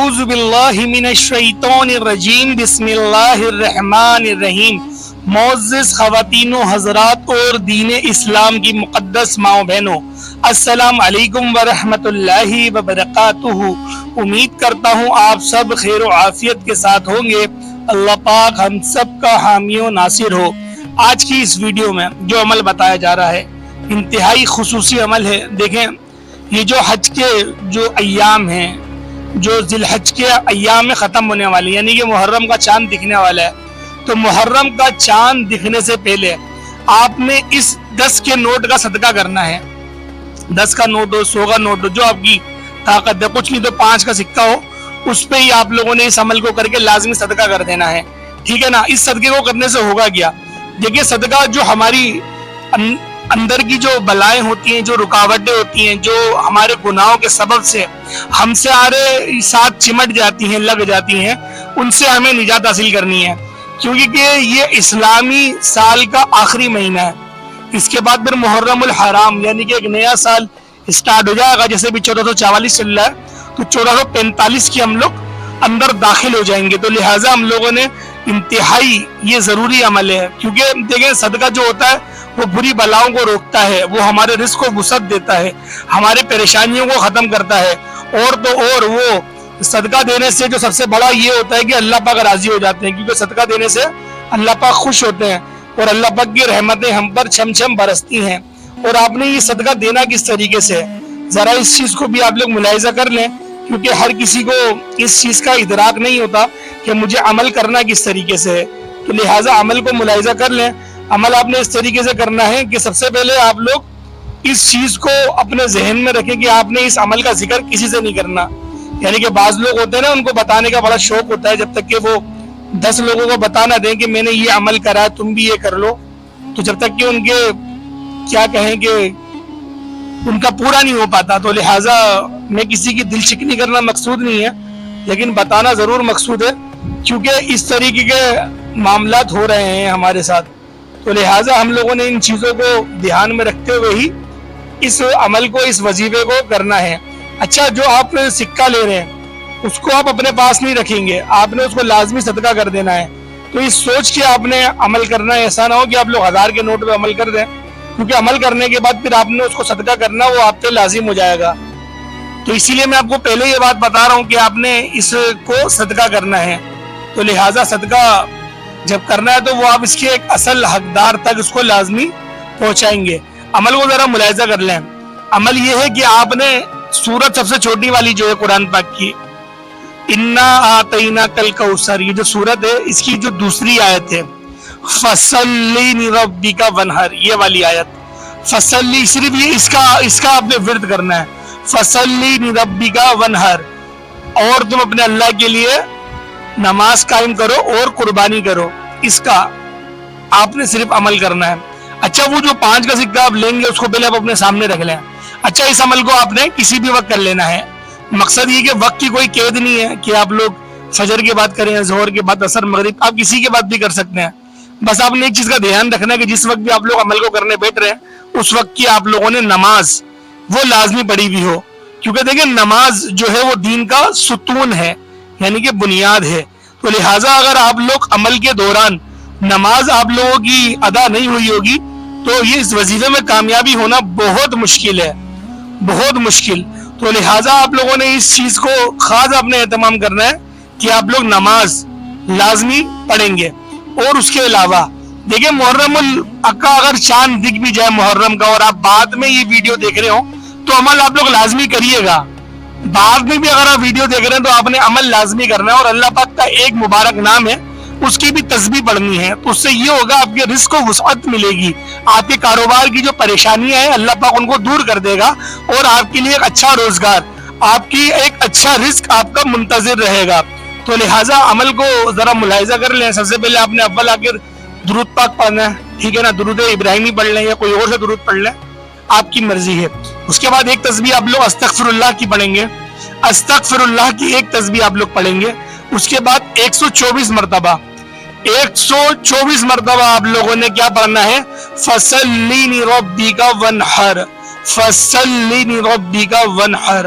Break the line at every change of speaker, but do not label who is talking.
اعوذ باللہ من الشیطان الرجیم بسم اللہ الرحمن الرحیم۔ معزز خواتین و حضرات اور دین اسلام کی مقدس ماں و بہنوں، السلام علیکم ورحمۃ اللہ وبرکاتہ۔ امید کرتا ہوں آپ سب خیر و عافیت کے ساتھ ہوں گے۔ اللہ پاک ہم سب کا حامی و ناصر ہو۔ آج کی اس ویڈیو میں جو عمل بتایا جا رہا ہے انتہائی خصوصی عمل ہے۔ دیکھیں، یہ جو حج کے جو ایام ہیں، جو ذی الحج کے ایام میں ختم ہونے والی، یعنی کہ محرم کا چاند دکھنے والا ہے، تو محرم کا چاند دکھنے سے پہلے آپ نے اس 10 کے نوٹ کا صدقہ کرنا ہے۔ 10 کا نوٹ ہو، 100 کا نوٹ ہو، جو آپ کی طاقت ہے، کچھ نہیں تو 5 کا سکہ ہو، اس پہ ہی آپ لوگوں نے اس عمل کو کر کے لازمی صدقہ کر دینا ہے، ٹھیک ہے نا۔ اس صدقے کو کرنے سے ہوگا کیا؟ دیکھیے، صدقہ جو ہماری اندر کی جو بلائیں ہوتی ہیں، جو رکاوٹیں ہوتی ہیں، جو ہمارے گناہوں کے سبب سے ہم سے آرے ساتھ چمٹ جاتی ہیں، لگ جاتی ہیں، ان سے ہمیں نجات حاصل کرنی ہے، کیونکہ کہ یہ اسلامی سال کا آخری مہینہ ہے۔ اس کے بعد پھر محرم الحرام، یعنی کہ ایک نیا سال سٹارٹ ہو جائے گا۔ جیسے بھی 1444 چل رہا ہے، تو 1445 کی ہم لوگ اندر داخل ہو جائیں گے۔ تو لہٰذا ہم لوگوں نے انتہائی یہ ضروری عمل ہے، کیونکہ دیکھیں، صدقہ جو ہوتا ہے وہ بری بلاؤں کو روکتا ہے، وہ ہمارے رزق کو وسعت دیتا ہے، ہمارے پریشانیوں کو ختم کرتا ہے، اور تو اور وہ صدقہ دینے سے جو سب سے بڑا یہ ہوتا ہے کہ اللہ پاک راضی ہو جاتے ہیں، کیونکہ صدقہ دینے سے اللہ پاک خوش ہوتے ہیں اور اللہ پاک کی رحمتیں ہم پر چھم چھم برستی ہیں۔ اور آپ نے یہ صدقہ دینا کس طریقے سے ہے، ذرا اس چیز کو بھی آپ لوگ ملاحظہ کر لیں، کیونکہ ہر کسی کو اس چیز کا ادراک نہیں ہوتا کہ مجھے عمل کرنا کس طریقے سے ہے۔ تو لہٰذا عمل کو ملاحظہ کر لیں۔ عمل آپ نے اس طریقے سے کرنا ہے کہ سب سے پہلے آپ لوگ اس چیز کو اپنے ذہن میں رکھیں کہ آپ نے اس عمل کا ذکر کسی سے نہیں کرنا۔ یعنی کہ بعض لوگ ہوتے ہیں نا، ان کو بتانے کا بڑا شوق ہوتا ہے، جب تک کہ وہ 10 لوگوں کو بتا نہ دیں کہ میں نے یہ عمل کرا ہے، تم بھی یہ کر لو، تو جب تک کہ ان کے کیا کہیں کہ ان کا پورا نہیں ہو پاتا۔ تو لہٰذا میں کسی کی دل شکنی کرنا مقصود نہیں ہے، لیکن بتانا ضرور مقصود ہے، کیونکہ اس طریقے کے معاملات ہو رہے ہیں ہمارے ساتھ۔ تو لہٰذا ہم لوگوں نے ان چیزوں کو دھیان میں رکھتے ہوئے ہی اس عمل کو، اس وظیفے کو کرنا ہے۔ اچھا، جو آپ سکہ لے رہے ہیں اس کو آپ اپنے پاس نہیں رکھیں گے، آپ نے اس کو لازمی صدقہ کر دینا ہے۔ تو اس سوچ کے آپ نے عمل کرنا ہے، ایسا نہ ہو کہ آپ لوگ 1000 کے نوٹ پہ عمل کر دیں، کیونکہ عمل کرنے کے بعد پھر آپ نے اس کو صدقہ کرنا، وہ آپ پہ لازم ہو جائے گا۔ تو اسی لیے میں آپ کو پہلے یہ بات بتا رہا ہوں کہ آپ نے اس کو صدقہ کرنا ہے۔ تو لہٰذا صدقہ جب کرنا ہے تو وہ آپ اس کے ایک اصل حقدار تک اس کو لازمی پہنچائیں گے۔ عمل کو ذرا ملاحظہ کر لیں۔ عمل یہ ہے کہ آپ نے سورت سب سے چھوٹی والی جو ہے قرآن پاک کی، انا آتیناک الکوثر، یہ جو سورت ہے اس کی جو دوسری آیت ہے، فصلی لربک وانحر، یہ والی آیت فصلی، صرف یہ اس کا آپ نے ورد کرنا ہے، فصلی لربک وانحر، اور تم اپنے اللہ کے لیے نماز قائم کرو اور قربانی کرو، اس کا آپ نے صرف عمل کرنا ہے۔ اچھا، وہ جو 5 کا سکہ آپ لیں گے اس کو پہلے آپ اپنے سامنے رکھ لیں۔ اچھا، اس عمل کو آپ نے کسی بھی وقت کر لینا ہے۔ مقصد یہ کہ وقت کی کوئی قید نہیں ہے کہ آپ لوگ فجر کے بعد کریں، ظہر کے بعد، عصر، مغرب، آپ کسی کے بعد بھی کر سکتے ہیں۔ بس آپ نے ایک چیز کا دھیان رکھنا ہے کہ جس وقت بھی آپ لوگ عمل کو کرنے بیٹھ رہے ہیں اس وقت کی آپ لوگوں نے نماز وہ لازمی پڑھی ہوئی ہو، کیونکہ دیکھیں نماز جو ہے وہ دین کا ستون ہے، یعنی کہ بنیاد ہے۔ تو لہٰذا اگر آپ لوگ عمل کے دوران نماز آپ لوگوں کی ادا نہیں ہوئی ہوگی تو یہ اس وظیفے میں کامیابی ہونا بہت مشکل ہے، بہت مشکل۔ تو لہٰذا آپ لوگوں نے اس چیز کو خاص اپنے اہتمام کرنا ہے کہ آپ لوگ نماز لازمی پڑھیں گے۔ اور اس کے علاوہ دیکھیں، محرم کا اگر چاند دکھ بھی جائے محرم کا، اور آپ بعد میں یہ ویڈیو دیکھ رہے ہوں تو عمل آپ لوگ لازمی کریے گا۔ بعد میں بھی اگر آپ ویڈیو دیکھ رہے ہیں تو آپ نے عمل لازمی کرنا ہے، اور اللہ پاک کا ایک مبارک نام ہے، اس کی بھی تسبیح پڑھنی ہے۔ تو اس سے یہ ہوگا آپ کے رزق کو وسعت ملے گی، آپ کے کاروبار کی جو پریشانیاں ہیں اللہ پاک ان کو دور کر دے گا، اور آپ کے لیے ایک اچھا روزگار، آپ کی ایک اچھا رزق آپ کا منتظر رہے گا۔ تو لہٰذا عمل کو ذرا ملاحظہ کر لیں۔ سب سے پہلے آپ نے اول آخر درود پاک پڑھنا ہے، ٹھیک ہے نا، درود ابراہیمی پڑھ لیں یا کوئی اور سے درود پڑھ لیں، آپ کی مرضی ہے۔ اس کے بعد ایک تسبیح آپ لوگ استغفر اللہ کی پڑھیں گے، استغفر اللہ کی ایک تسبیح آپ لوگ پڑھیں گے۔ اس کے بعد 124 مرتبہ 124 مرتبہ آپ لوگوں نے کیا پڑھنا ہے، فصلی لربک وانحر، فصلی لربک وانحر،